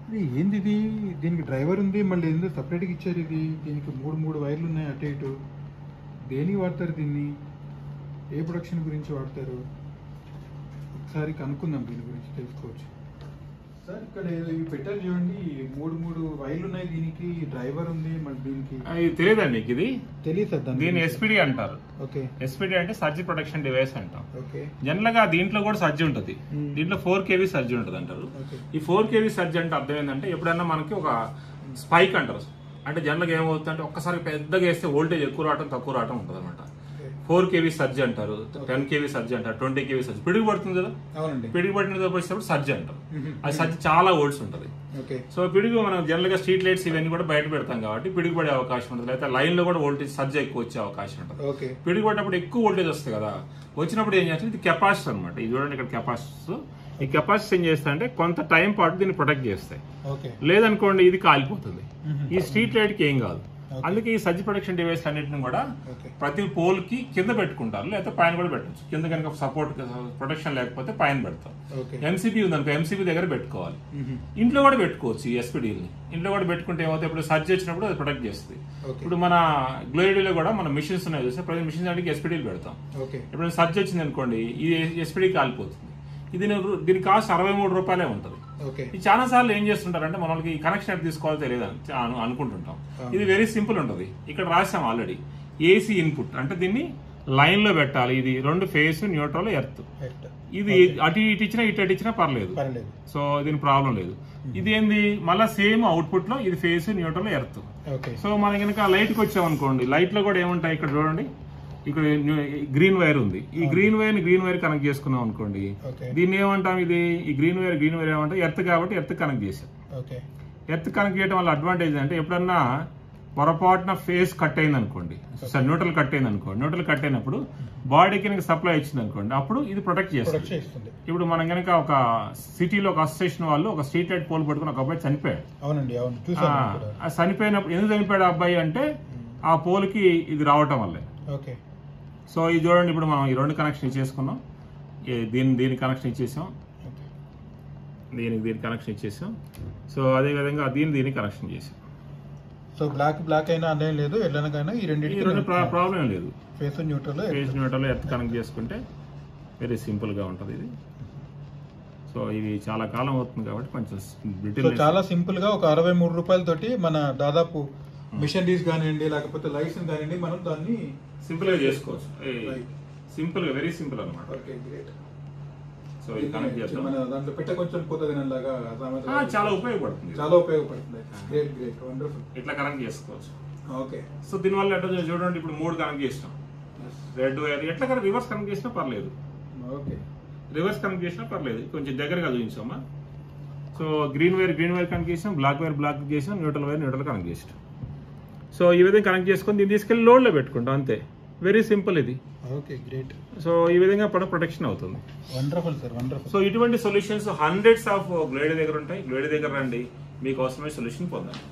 ఇది ఏంది ఇది? దీనికి డ్రైవర్ ఉంది, మళ్ళీ ఎందుకు సపరేట్గా ఇచ్చారు ఇది? దీనికి మూడు వైర్లు ఉన్నాయి అటు ఇటు. దేనికి వాడతారు దీన్ని? ఏ ప్రొడక్షన్ గురించి వాడతారు? ఒకసారి కనుక్కుందాం, దీని గురించి తెలుసుకోవచ్చు. సార్ ఇక్కడ ఇవి పెట్టారు చూడండి, మూడు వైర్లు ఉన్నాయి, దీనికి డ్రైవర్ ఉంది, మళ్ళీ దీనికి ఇది తెలియదండి మీకు? ఇది తెలియదు సార్. దీన్ని ఎస్పీడీ అంటారు. ఓకే, ఎస్పీడీ అంటే సర్జ్ ప్రొటెక్షన్ డివైస్ అంటాం. ఓకే. జనరల్ గా దీంట్లో కూడా సర్జ్ ఉంటుంది. దీంట్లో 4 kV సర్జ్ ఉంటుంది అంటారు. ఈ 4 kV సర్జ్ అంటే అర్థం ఏంటంటే, ఎప్పుడైనా మనకి ఒక స్పైక్ అంటారు. అంటే జనరల్ గా ఏమవుతుంది అంటే, ఒక్కసారి పెద్దగా వేస్తే వోల్టేజ్ ఎక్కువ రావటం తక్కువ రావటం ఉంటుంది అనమాట. 4 kV సర్జ్ అంటారు, 10 kV సర్జ్ అంటారు, 20 kV సర్జ్. పిడుగు పడుతుంది కదా, పిడుగు పట్టినప్పుడు సర్జ్ అంటారు. అది సర్జ్ చాలా వోల్ట్స్ ఉంటుంది. సో పిడుగు మనం జనరల్ గా స్ట్రీట్ లైట్స్ ఇవన్నీ కూడా బయట పెడతాం కాబట్టి పిడుగు పడే అవకాశం ఉంటుంది. అయితే లైన్ లో కూడా వోల్టేజ్ సర్జ్ ఎక్కువ వచ్చే అవకాశం ఉంటుంది. పిడుగు పడినప్పుడు ఎక్కువ వోల్టేజ్ వస్తుంది కదా, వచ్చినప్పుడు ఏం చేస్తుంది, ఇది కెపాసిటర్ అనమాట. ఇది చూడండి ఇక్కడ కెపాసిటర్స్. ఈ కెపాసిటర్ ఏం చేస్తా అంటే కొంత టైం పాటు దీన్ని ప్రొటెక్ట్ చేస్తాయి. లేదనుకోండి ఇది కాలిపోతుంది. ఈ స్ట్రీట్ లైట్ కి ఏం కాదు. అందుకే ఈ సర్జ్ ప్రొటెక్షన్ డివైస్ అన్నింటిని కూడా ప్రతి పోల్ కి కింద పెట్టుకుంటారు, లేకపోతే పైన కూడా పెట్టచ్చు. కింద కనుక సపోర్ట్ ప్రొటెక్షన్ లేకపోతే పైన పెడతాం. ఎంసీబీ ఉందనుకో, ఎంసీబీ దగ్గర పెట్టుకోవాలి. ఇంట్లో కూడా పెట్టుకోవచ్చు ఈ ఎస్పీడీని. ఇంట్లో కూడా పెట్టుకుంటే ఏమవుతుంది, ఇప్పుడు సర్జ్ వచ్చినప్పుడు అది ప్రొటెక్ట్ చేస్తుంది. ఇప్పుడు మన గ్లోయిడీలో కూడా మన మిషన్స్ ఉన్నాయి చూస్తే, ప్రతి మిషన్స్ అంటే ఎస్పీడీలు పెడతాం. ఇప్పుడు సర్జ్ వచ్చింది అనుకోండి, ఈ ఎస్పీడీ కాలిపోతుంది. దీని కాస్ట్ 63 రూపాయలే ఉంటుంది. ఇది చాలా సార్లు ఏం చేస్తుంటారంటే, మనకి కనెక్షన్ ఎట్ తీసుకోవాలో తెలియదు అనుకుంటుంటాం. ఇది వెరీ సింపుల్ ఉంటుంది. ఇక్కడ రాసాం ఆల్రెడీ ఏసీ ఇన్పుట్ అంటే దీన్ని లైన్ లో పెట్టాలి. ఇది 2 ఫేస్, న్యూట్రల్, ఎర్త్. ఇది అటు ఇటు ఇచ్చినా ఇటు ఇచ్చినా పర్లేదు. సో దీని ప్రాబ్లం లేదు. ఇది ఏంది, మళ్ళీ సేమ్ అవుట్పుట్ లో ఇది ఫేస్, న్యూట్రల్, ఎర్త్. సో మనం కనుక లైట్ కి వచ్చాం అనుకోండి, లైట్ లో కూడా ఏముంటాయి ఇక్కడ చూడండి, ఇక్కడ గ్రీన్ వైర్ ఉంది. ఈ గ్రీన్ వైర్ కనెక్ట్ చేసుకున్నాం అనుకోండి, దీన్ని ఏమంటాం, ఇది ఈ గ్రీన్ వైర్ ఏమంటాం, ఎర్త్ కాబట్టి ఎర్త్ కనెక్ట్ చేసాం. ఎర్త్ కనెక్ట్ చేయడం వల్ల అడ్వాంటేజ్ అంటే, ఎప్పుడన్నా పొరపాటున ఫేస్ కట్ అయింది అనుకోండి, న్యూట్రల్ కట్ అయింది అనుకోండి, న్యూట్రల్ కట్ అయినప్పుడు బాడీకి సప్లై ఇచ్చింది అనుకోండి, అప్పుడు ఇది ప్రొటెక్ట్ చేస్తుంది. ఇప్పుడు మనం కనుక ఒక సిటీలో ఒక అసోసియేషన్ వాళ్ళు ఒక స్ట్రీట్ లైట్ పోల్ పట్టుకుని ఒక అబ్బాయి చనిపోయాడు. చనిపోయినప్పుడు ఎందుకు చనిపోయాడు అబ్బాయి అంటే, ఆ పోల్ కి ఇది రావటం వల్లే. సో ఇది చూడండి, ఇప్పుడు మనం ఈ 2 కనెక్షన్ ఇచ్చేసుకున్నాం. దీని కనెక్షన్ ఇచ్చేసాం, దీనికి కనెక్షన్ ఇచ్చేసాం. సో అదే విధంగా దీనికి కనెక్షన్ చేసాం. సో బ్లాక్ అయినా అదేం లేదు, ఎట్లనకైనా ఈ రెండు ప్రాబ్లం లేదు. ఫేస్ న్యూట్రల్ ఎర్త్ కనెక్ట్ చేసుకుంటే వెరీ సింపుల్ గా ఉంటుంది ఇది. సో ఇది చాలా కాలం అవుతుంది కాబట్టి కొంచెం చాలా సింపుల్ గా ఒక 63 రూపాయలతోటి మన దాదాపు మిషనరీస్ కానివ్వండి, లేకపోతే లైట్స్ కానివ్వండి, మనం దాన్ని సింపుల్ గా చేసుకోవచ్చు. సింపుల్ గా, వెరీ సింపుల్ అనమాట. సో ఇది కనెక్ట్ చేస్తాం, దాంట్లో పెట్టే కొంచెం పోతదినలాగా చాలా ఉపయోగపడుతుంది. Great wonderful. ఇట్లా కనెక్ట్ చేసుకోవచ్చు. ఓకే. సో దీనివల్ల ఎట్లా చూడండి, ఇప్పుడు 3 కనెక్ట్ చేసినాం. రెడ్ వైర్ ఎట్లా రివర్స్ కనెక్ట్ చేసినా పర్లేదు. రివర్స్ కనెక్ట్ చేసినా పర్లేదు. కొంచెం దగ్గరగా చూపించామా. సో గ్రీన్ వైర్ కనెక్ట్ చేసాం, బ్లాక్ చేసాం, న్యూట్రల్ కనెక్ట్ చేసాం. సో ఈ విధంగా కనెక్ట్ చేసుకొని దీన్ని తీసుకెళ్లి లోడ్ లో పెట్టుకుంటాం, అంతే. వెరీ సింపుల్ ఇది. Okay, great. సో ఈ విధంగా ప్రొటెక్షన్ అవుతుంది. Wonderful sir, wonderful. సో ఇటువంటి సొల్యూషన్స్ హండ్రెడ్స్ ఆఫ్ గ్లోయిడీ దగ్గర ఉంటాయి. గ్లోయిడీ దగ్గర రండి, మీకు అవసరమైన సొల్యూషన్ పొందండి.